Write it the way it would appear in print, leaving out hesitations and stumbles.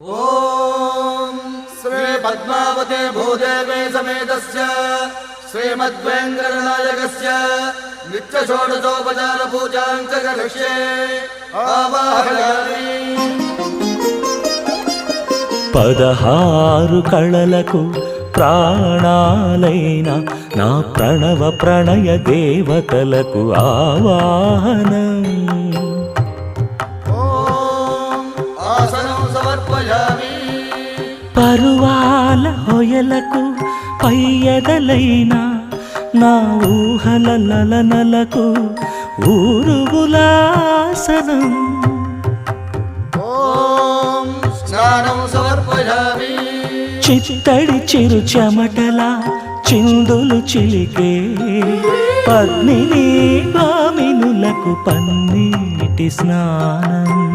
ओम श्री पद्मावती भूदेवी समेतस्य श्रीमद्वेंकटनायकस्य नित्य षोडशोपचार पूजां च करिष्ये आवाहयामि। 16 కళలకు ప్రాణాలైన నా ప్రణవ ప్రణయ దేవతలకు ఆవాహనం। పరువాల హొయలకు పయ్యదలైన నా ఊహల లలనలకు ఊరుగులాసనం। చిత్తడి చిరు చెమటల చిందులు చిలికే పద్మిని భామినులకు పన్నీటి స్నానం।